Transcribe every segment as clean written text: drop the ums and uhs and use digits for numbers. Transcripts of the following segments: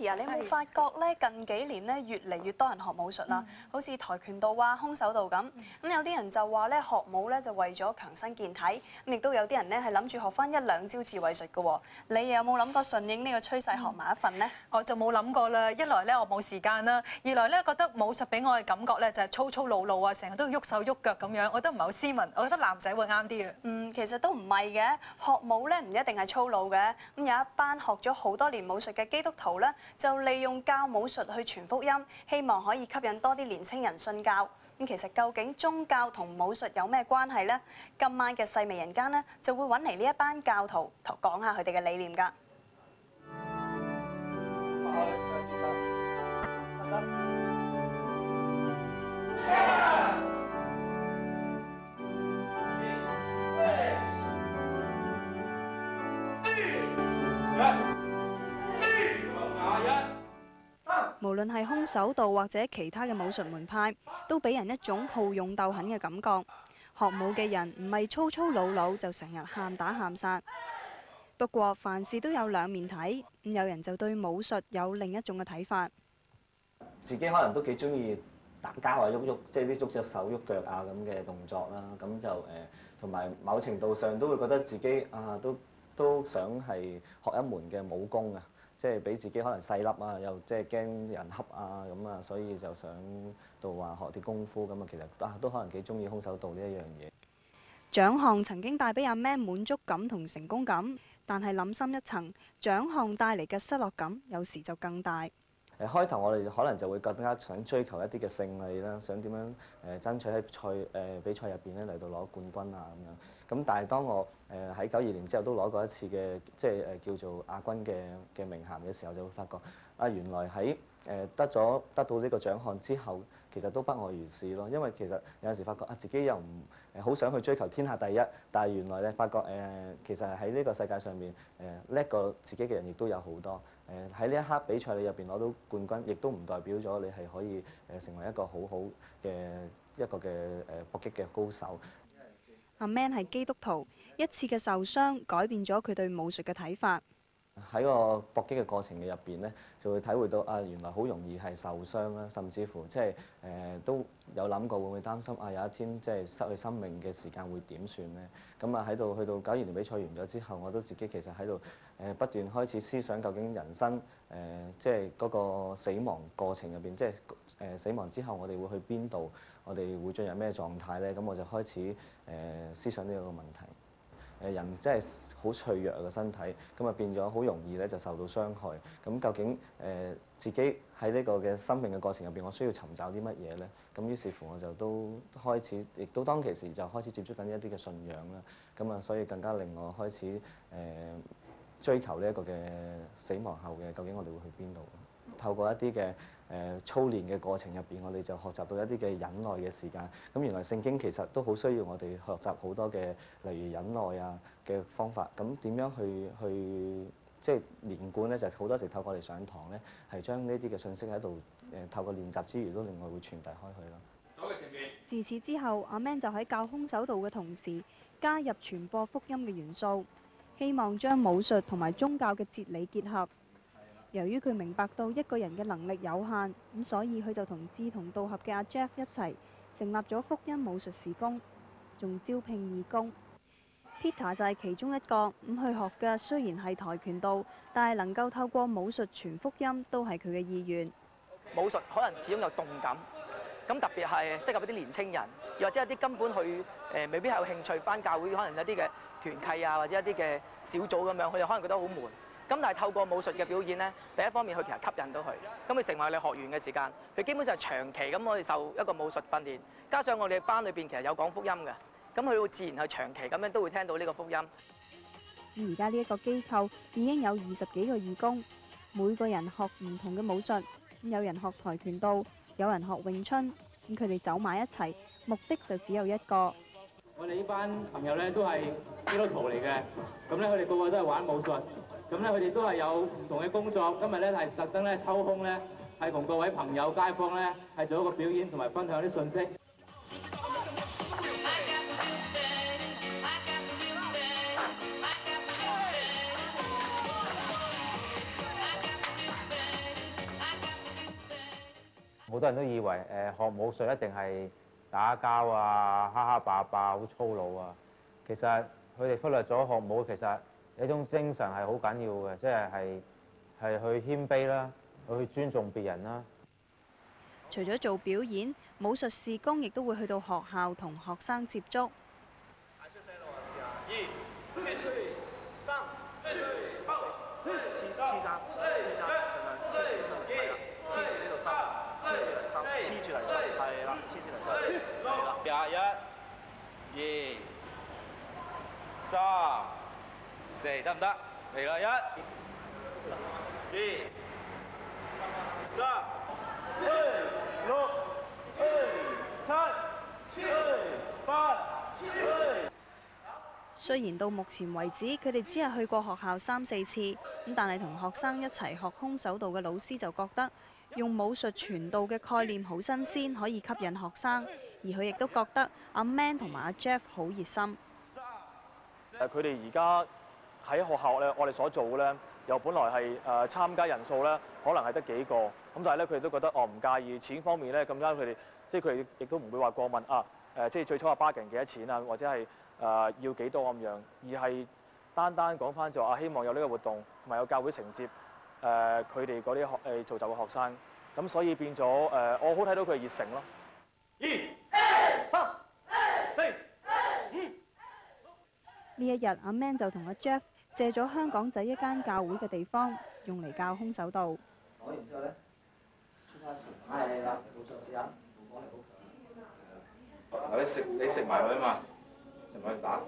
Vicky 啊，你有冇發覺咧近幾年咧越嚟越多人學武術啦？好似跆拳道啊、空手道咁。咁有啲人就話咧學武咧就為咗強身健體，咁亦都有啲人咧係諗住學翻一兩招自衛術嘅喎。你有冇諗過順應呢個趨勢學埋一份呢？我就冇諗過啦。一來咧我冇時間啦，二來咧覺得武術俾我嘅感覺咧就係粗粗魯魯啊，成日都要喐手喐腳咁樣，我覺得唔係好斯文。我覺得男仔會啱啲嘅。其實都唔係嘅，學武咧唔一定係粗魯嘅。咁有一班學咗好多年武術嘅基督徒咧，就利用教武術去傳福音，希望可以吸引多啲年青人信教。咁其實究竟宗教同武術有咩關係呢？今晚嘅細微人間咧就會揾嚟呢一班教徒講下佢哋嘅理念㗎。無論係空手道或者其他嘅武術門派，都俾人一種好勇鬥狠嘅感覺。學武嘅人唔係粗粗魯魯就成日喊打喊殺。不過凡事都有兩面睇，咁有人就對武術有另一種嘅睇法。自己可能都幾中意打交啊，喐喐，即係啲喐隻手喐腳啊咁嘅動作啦。咁就同埋某程度上都會覺得自己都想係學一門嘅武功啊。即係俾自己可能細粒啊，又即係驚人恰啊咁啊，所以就想到話學啲功夫咁啊。其實都可能幾中意空手道呢一樣嘢。獎項曾經帶俾阿 Man 滿足感同成功感，但係諗深一層，獎項帶嚟嘅失落感有時就更大。開頭我哋可能就會更加想追求一啲嘅勝利啦，想點樣爭取喺比賽入邊咧嚟到攞冠軍啊咁樣。咁但係當我喺92年之後都攞過一次嘅即係叫做亞軍嘅名銜嘅時候，就會發覺原來喺得到呢個獎項之後，其實都不外如是咯。因為其實有陣時發覺自己又唔好想去追求天下第一，但係原來咧發覺其實喺呢個世界上面叻過自己嘅人亦都有好多。喺呢一刻比賽你入邊攞到冠軍，亦都唔代表咗你係可以成為一個好好嘅搏擊嘅高手。阿 Man 係基督徒，一次嘅受傷改變咗佢對武術嘅睇法。喺個搏擊嘅過程嘅入邊咧，就會體會到原來好容易係受傷啦，甚至乎即係都有諗過會唔會擔心有一天即係失去生命嘅時間會點算咧？咁喺度去到92年比賽完咗之後，我都自己其實喺度不斷開始思想究竟人生即係嗰個死亡過程入邊，即係死亡之後我哋會去邊度？我哋會進入咩狀態咧？咁我就開始思想呢個問題。人真係好脆弱嘅身體，咁啊變咗好容易咧就受到傷害。咁究竟自己喺呢個嘅生命嘅過程入邊，我需要尋找啲乜嘢咧？咁於是乎我就都開始，亦都當其時就開始接觸緊一啲嘅信仰啦。咁啊，所以更加令我開始追求呢一個嘅死亡後嘅究竟我哋會去邊度？透過一啲嘅操練嘅過程入邊，我哋就學習到一啲嘅忍耐嘅時間。咁原來聖經其實都好需要我哋學習好多嘅，例如忍耐啊嘅方法。咁點樣去即係連貫咧？就係好多時透過我哋上堂咧，係將呢啲嘅信息喺度透過練習之餘，都另外會傳遞開去咯。自此之後，阿 Man 就喺教空手道嘅同時，加入傳播福音嘅元素，希望將武術同埋宗教嘅哲理結合。由於佢明白到一個人嘅能力有限，咁所以佢就同志同道合嘅阿 Jeff 一齊成立咗福音武術事工，仲招聘義工。Peter 就係其中一個，咁去學嘅雖然係跆拳道，但係能夠透過武術傳福音都係佢嘅意願。武術可能始終有動感，咁特別係適合一啲年青人，又或者一啲根本去未必係有興趣返教會，可能有啲嘅團契啊，或者一啲嘅小組咁樣，佢哋可能覺得好悶。咁但係透過武術嘅表演咧，第一方面佢其實吸引到佢，咁佢成為我哋學員嘅時間，佢基本上係長期咁我哋受一個武術訓練，加上我哋班裏邊其實有講福音嘅，咁佢會自然係長期咁樣都會聽到呢個福音。而家呢一個機構已經有20幾個義工，每個人學唔同嘅武術，有人學跆拳道，有人學詠春，咁佢哋走埋一齊，目的就只有一個。我哋呢班朋友咧都係基督徒嚟嘅，咁咧佢哋個個都係玩武術。咁咧，佢哋都係有唔同嘅工作。今日咧係特登咧抽空咧，係同各位朋友、街坊咧係做一個表演同埋分享啲信息。多人都以為學武術一定係打交啊、蝦蝦霸霸、好粗魯啊。其實佢哋忽略咗學武其實有一種精神係好緊要嘅，即係去謙卑啦，去尊重別人啦。除咗做表演，武術事工亦都會去到學校同學生接觸。1、2、3、4，得唔得？嚟啦！1、2、3、6、7、8。雖然到目前為止，佢哋只係去過學校3、4次，咁但係同學生一齊學空手道嘅老師就覺得用武術傳道嘅概念好新鮮，可以吸引學生。而佢亦都覺得阿 Man 同埋阿 Jeff 好熱心。佢哋而家喺學校咧，我哋所做嘅咧，由本來係參加人數咧，可能係得幾個，咁但係咧佢哋都覺得唔介意錢方面咧，咁啱佢哋即係佢哋亦都唔會話過問即係最初bargain幾多錢啊，或者係要幾多咁樣，而係單講翻就希望有呢個活動同埋有教會承接佢哋嗰啲造就嘅學生，咁所以變咗我好睇到佢嘅熱誠咯。呢一日，阿 Man 就同阿 Jeff 借咗香港仔一間教會嘅地方，用嚟教空手道。攞完之後咧，出翻拳，係啦，冇錯，試下，冇講你好強。你食埋佢啊嘛，食埋佢打。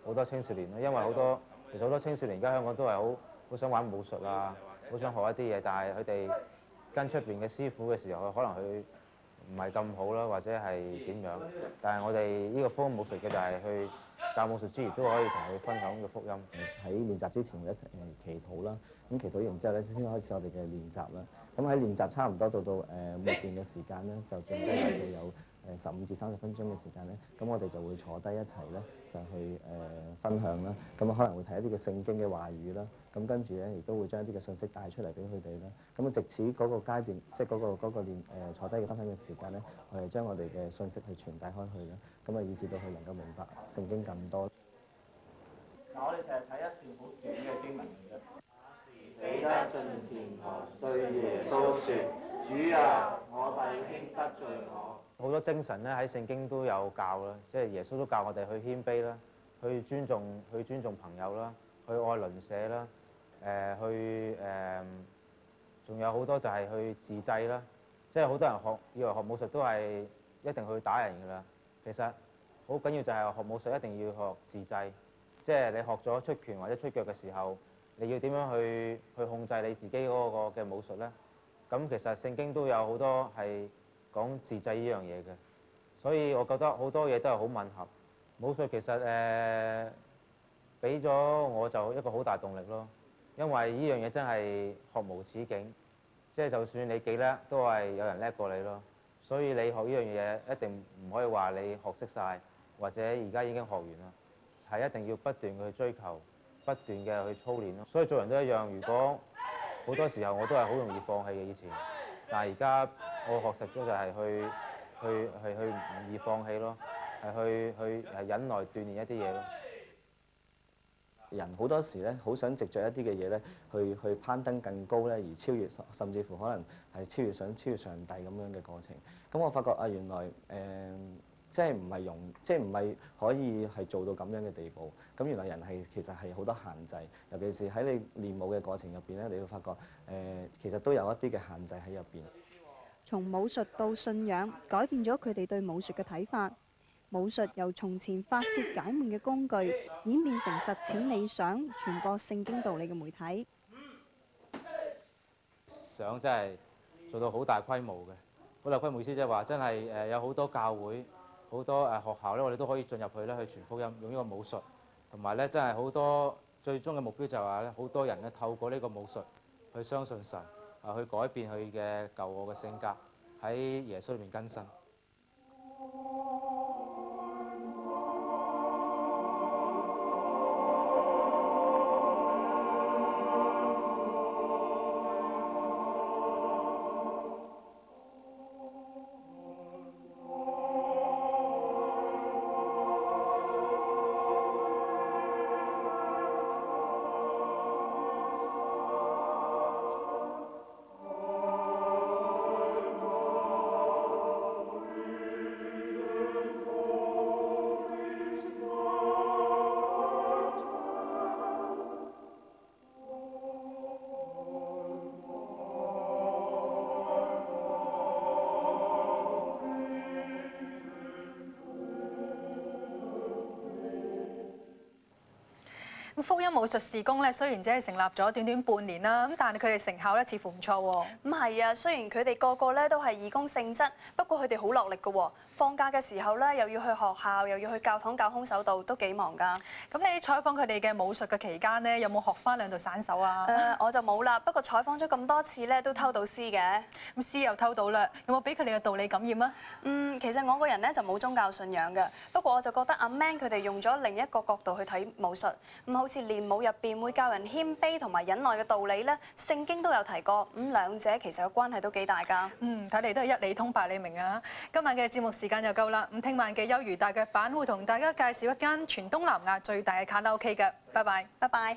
好多青少年啦，因為其實好多青少年而家香港都係好想玩武術啊，好想學一啲嘢，但係佢哋跟出邊嘅師傅嘅時候，可能佢唔係咁好啦，或者係點樣？但係我哋呢個福音武術嘅就係去教武術之餘，都可以同佢分享個福音。喺練習之前一齊祈禱啦，咁祈禱完之後咧，先開始我哋嘅練習啦。咁喺練習差唔多到末段嘅時間咧，就剩低我哋有15至30分鐘嘅時間咧，咁我哋就會坐低一齊咧，就去分享啦。咁可能會提一啲嘅聖經嘅話語啦。咁跟住咧，亦都會將一啲嘅信息帶出嚟俾佢哋啦。咁藉此嗰個階段，即係嗰個坐低嘅分享嘅時間咧，我哋將我哋嘅信息去傳遞開去啦。咁以至到佢能夠明白聖經更多。嗱，我哋成日睇一段好短嘅經文嚟嘅。彼得進前台對耶穌説：主啊，我弟兄得罪我。好多精神咧喺聖經都有教啦，即係耶穌都教我哋去謙卑啦，去尊重朋友啦，去愛鄰舍啦，仲有好多就係去自制啦。即係好多人以為學武術都係一定去打人㗎啦，其實好緊要就係學武術一定要學自制，即係你學咗出拳或者出腳嘅時候，你要點樣去控制你自己嗰個嘅武術咧？咁其實聖經都有好多係講自制呢樣嘢嘅，所以我覺得好多嘢都係好吻合。武術其實俾咗我就一個好大動力咯，因為呢樣嘢真係學無止境，即係就算你幾叻，都係有人叻過你咯。所以你學呢樣嘢一定唔可以話你學識晒，或者而家已經學完啦，係一定要不斷去追求，不斷嘅去操練咯。所以做人都一樣，如果好多時候我都係好容易放棄嘅以前，但係而家我學識咗就係去唔易放棄咯，係去忍耐鍛鍊一啲嘢咯。人好多時咧，好想藉着一啲嘅嘢咧，去攀登更高咧，而超越，甚至乎可能係超越上帝咁樣嘅過程。咁我發覺原來即係唔係可以係做到咁樣嘅地步。咁原來人其實係好多限制，尤其是喺你練武嘅過程入邊咧，你會發覺其實都有一啲嘅限制喺入邊。從武術到信仰，改變咗佢哋對武術嘅睇法。武術由從前發泄解悶嘅工具，演變成實踐理想、傳播聖經道理嘅媒體。想真係做到好大規模嘅，好大規模意思即係話真係有好多教會、好多學校咧，我哋都可以進入去咧去傳福音，用呢個武術，同埋咧真係好多最終嘅目標就係話咧，好多人咧透過呢個武術去相信神，去改變佢嘅舊我嘅性格，喺耶穌裏面更新。福音武術事工咧，雖然只係成立咗短短半年啦，咁但係佢哋成效咧似乎唔錯喎。咁係啊，雖然佢哋個個咧都係義工性質，不過佢哋好落力㗎喎。放假嘅時候咧，又要去學校，又要去教堂教空手道，都幾忙㗎。咁你採訪佢哋嘅武術嘅期間咧，有冇學翻兩道散手啊？我就冇啦，不過採訪咗咁多次咧，都偷到師嘅。咁師又偷到啦，有冇俾佢哋嘅道理感染啊？其實我個人咧就冇宗教信仰嘅，不過我就覺得阿 Man 佢哋用咗另一個角度去睇武術，好似練武入邊會教人謙卑同埋忍耐嘅道理咧，聖經都有提過，兩者其實個關係都幾大㗎。睇嚟都係一理通百理明啊！今晚嘅節目時間就夠啦，聽晚嘅休娛大腳板會同大家介紹一間全東南亞最大嘅卡拉 OK 嘅，拜拜，拜拜。